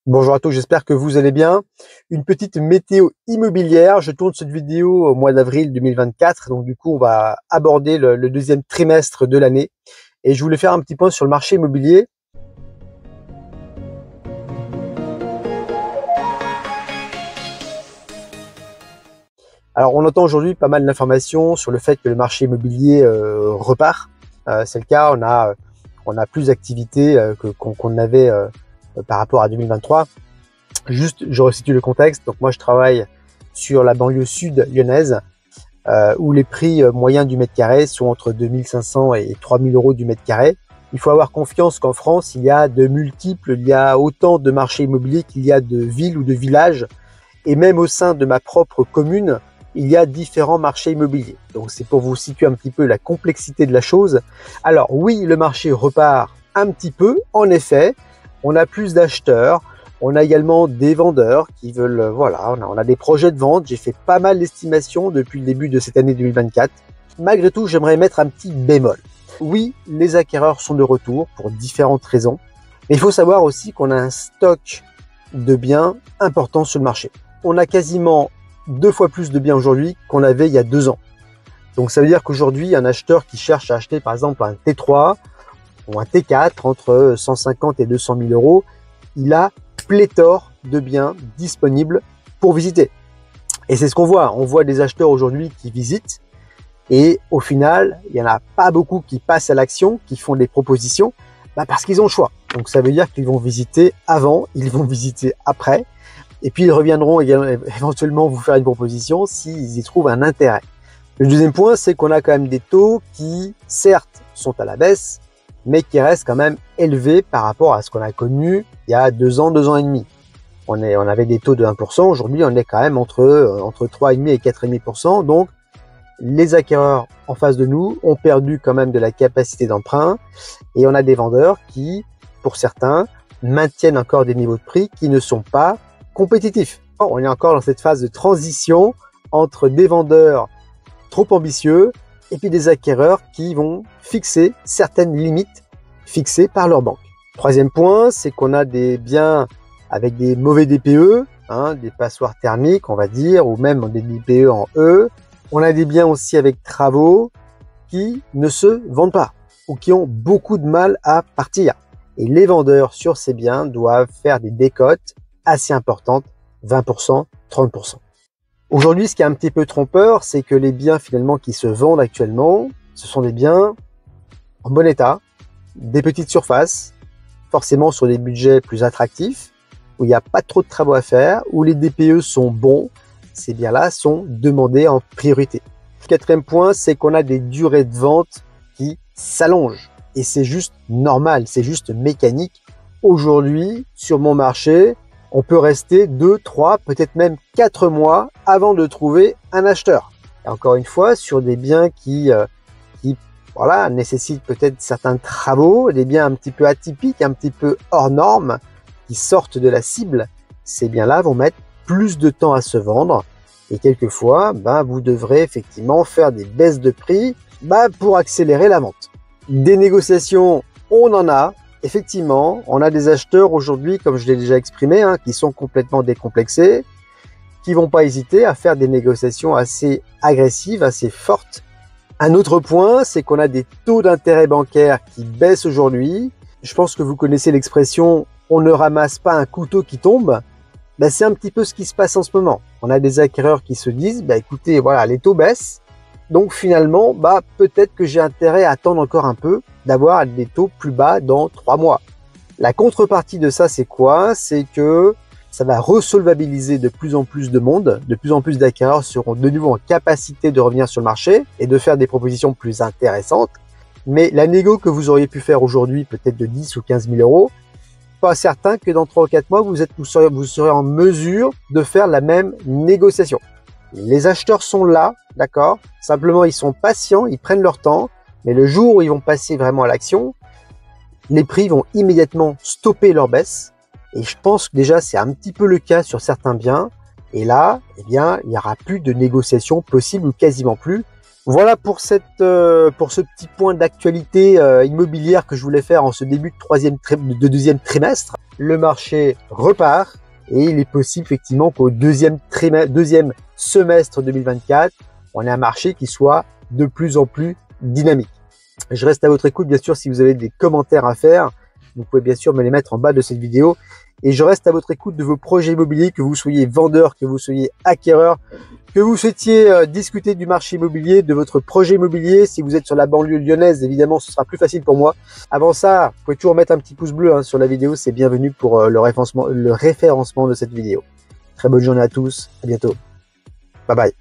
Bonjour à tous, j'espère que vous allez bien. Une petite météo immobilière. Je tourne cette vidéo au mois d'avril 2024. Donc du coup, on va aborder le deuxième trimestre de l'année. Et je voulais faire un petit point sur le marché immobilier. Alors on entend aujourd'hui pas mal d'informations sur le fait que le marché immobilier repart. C'est le cas, on a plus d'activité qu'on avait par rapport à 2023. Juste, je resitue le contexte. Donc moi, je travaille sur la banlieue sud lyonnaise, où les prix moyens du mètre carré sont entre 2500 et 3000 euros du mètre carré. Il faut avoir confiance qu'en France, il y a il y a autant de marchés immobiliers qu'il y a de villes ou de villages. Et même au sein de ma propre commune, il y a différents marchés immobiliers. Donc c'est pour vous situer un petit peu la complexité de la chose. Alors oui, le marché repart un petit peu. En effet, on a plus d'acheteurs. On a également des vendeurs qui veulent, voilà, on a des projets de vente. J'ai fait pas mal d'estimations depuis le début de cette année 2024. Malgré tout, j'aimerais mettre un petit bémol. Oui, les acquéreurs sont de retour pour différentes raisons. Mais il faut savoir aussi qu'on a un stock de biens important sur le marché. On a quasiment 2 fois plus de biens aujourd'hui qu'on avait il y a 2 ans. Donc ça veut dire qu'aujourd'hui, un acheteur qui cherche à acheter par exemple un T3 ou un T4 entre 150 et 200 000 euros, il a pléthore de biens disponibles pour visiter. Et c'est ce qu'on voit. On voit des acheteurs aujourd'hui qui visitent et au final, il n'y en a pas beaucoup qui passent à l'action, qui font des propositions, parce qu'ils ont le choix. Donc ça veut dire qu'ils vont visiter avant, ils vont visiter après et puis ils reviendront éventuellement vous faire une proposition s'ils y trouvent un intérêt. Le deuxième point, c'est qu'on a quand même des taux qui, certes, sont à la baisse, mais qui reste quand même élevé par rapport à ce qu'on a connu il y a 2 ans, 2 ans et demi. On avait des taux de 1%, aujourd'hui on est quand même entre 3,5 et 4,5%. Donc les acquéreurs en face de nous ont perdu quand même de la capacité d'emprunt et on a des vendeurs qui, pour certains, maintiennent encore des niveaux de prix qui ne sont pas compétitifs. On est encore dans cette phase de transition entre des vendeurs trop ambitieux et puis des acquéreurs qui vont fixer certaines limites fixées par leur banque. Troisième point, c'est qu'on a des biens avec des mauvais DPE, des passoires thermiques, on va dire, ou même des DPE en E. On a des biens aussi avec travaux qui ne se vendent pas ou qui ont beaucoup de mal à partir. Et les vendeurs sur ces biens doivent faire des décotes assez importantes, 20%, 30%. Aujourd'hui, ce qui est un petit peu trompeur, c'est que les biens finalement qui se vendent actuellement, ce sont des biens en bon état, des petites surfaces, forcément sur des budgets plus attractifs, où il n'y a pas trop de travaux à faire, où les DPE sont bons. Ces biens-là sont demandés en priorité. Quatrième point, c'est qu'on a des durées de vente qui s'allongent. Et c'est juste normal, c'est juste mécanique. Aujourd'hui, sur mon marché, on peut rester 2, 3, peut-être même 4 mois avant de trouver un acheteur. Et encore une fois, sur des biens qui nécessitent peut-être certains travaux, des biens un petit peu atypiques, un petit peu hors normes, qui sortent de la cible, ces biens-là vont mettre plus de temps à se vendre. Et quelquefois, vous devrez effectivement faire des baisses de prix pour accélérer la vente. Des négociations, on en a. Effectivement, on a des acheteurs aujourd'hui, comme je l'ai déjà exprimé, qui sont complètement décomplexés, qui vont pas hésiter à faire des négociations assez agressives, assez fortes. Un autre point, c'est qu'on a des taux d'intérêt bancaire qui baissent aujourd'hui. Je pense que vous connaissez l'expression « on ne ramasse pas un couteau qui tombe ». C'est un petit peu ce qui se passe en ce moment. On a des acquéreurs qui se disent « écoutez, voilà, les taux baissent, donc finalement, peut-être que j'ai intérêt à attendre encore un peu, d'avoir des taux plus bas dans 3 mois. » La contrepartie de ça, c'est quoi? C'est que ça va resolvabiliser de plus en plus de monde, de plus en plus d'acquéreurs seront de nouveau en capacité de revenir sur le marché et de faire des propositions plus intéressantes. Mais la négo que vous auriez pu faire aujourd'hui, peut-être de 10 ou 15 000 euros, pas certain que dans 3 ou 4 mois, vous serez en mesure de faire la même négociation. Les acheteurs sont là, d'accord? Simplement, ils sont patients, ils prennent leur temps, mais le jour où ils vont passer vraiment à l'action, les prix vont immédiatement stopper leur baisse. Et je pense que déjà, c'est un petit peu le cas sur certains biens. Et là, il n'y aura plus de négociation possible ou quasiment plus. Voilà pour ce petit point d'actualité immobilière que je voulais faire en ce début de deuxième trimestre. Le marché repart et il est possible effectivement qu'au deuxième semestre 2024, on ait un marché qui soit de plus en plus dynamique. Je reste à votre écoute, bien sûr, si vous avez des commentaires à faire, vous pouvez bien sûr me les mettre en bas de cette vidéo. Et je reste à votre écoute de vos projets immobiliers, que vous soyez vendeur, que vous soyez acquéreur, que vous souhaitiez discuter du marché immobilier, de votre projet immobilier. Si vous êtes sur la banlieue lyonnaise, évidemment, ce sera plus facile pour moi. Avant ça, vous pouvez toujours mettre un petit pouce bleu sur la vidéo. C'est bienvenu pour le référencement de cette vidéo. Très bonne journée à tous. À bientôt. Bye bye.